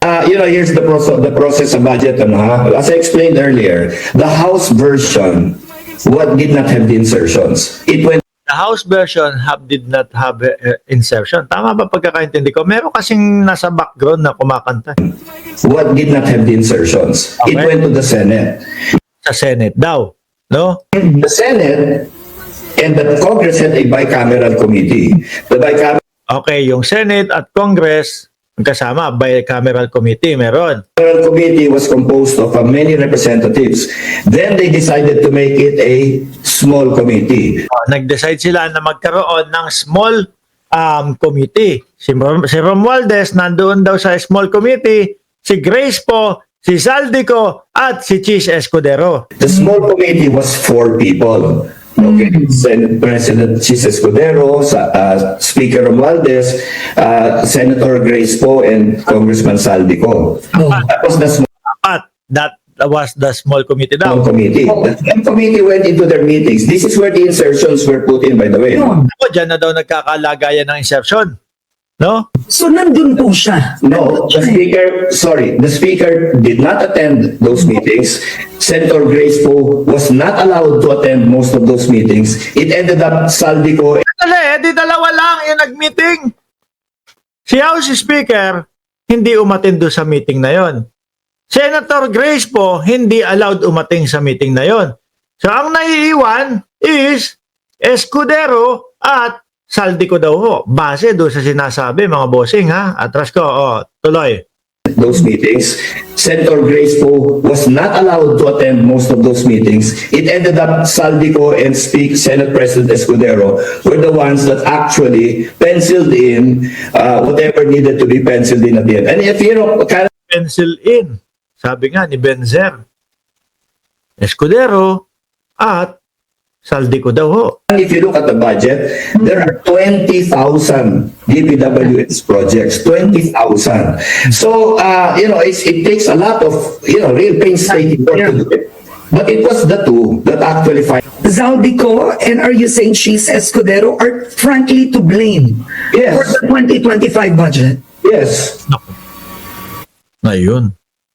Here's the process of budget. As I explained earlier, the House version did not have the insertions. It went The House version did not have insertion. Tama ba pagkakaintindi ko? Meron kasing nasa background na kumakanta. did not have the insertions. It Okay. went to the Senate. Sa Senate daw. No? The Senate and the Congress had a bicameral committee. The bicameral Okay, yung Senate at Congress, kasama, bicameral committee, meron. committee was composed of many representatives. Then they decided to make it a small committee. Nag-decide sila na magkaroon ng small committee. Si Romualdez nandoon daw sa small committee, si Grace po, si Saldico, at si Chis Escudero. The small committee was 4 people. Okay, Senate President Chis Escudero, Speaker Romualdez, Senator Grace Poe, and Congressman Saldico. That was the That was the small committee daw. small committee. The small committee went into their meetings. This is where the insertions were put in, by the way. Ako, dyan na daw nagkakalagayan ng insertion. No? So nandun po siya. No, the speaker did not attend those meetings. Senator Grace Poe was not allowed to attend most of those meetings. It ended up Saldico. Di dalawa lang yung nag-meeting. Si House Speaker, hindi umattend doon sa meeting na yon. Senator Grace po, hindi allowed umating sa meeting na yon. So, ang naiiwan is Escudero at Saldico daw ho. Base doon sa sinasabi, mga bossing, ha? Atras ko, tuloy. Those meetings. Senator Grace Poe was not allowed to attend most of those meetings. It ended up Saldico and Senate President Escudero were the ones that actually penciled in whatever needed to be penciled in at the end. And if Pencil in. Sabi nga ni Benzer. Escudero at Saldico daw ho. if you look at the budget, there are 20,000 DPWH projects, 20,000. So, it takes a lot of, real painstaking work to do it. But it was the two that actually Zaldico and are you saying Chis Escudero are frankly to blame Yes. for the 2025 budget? Yes. Ayun.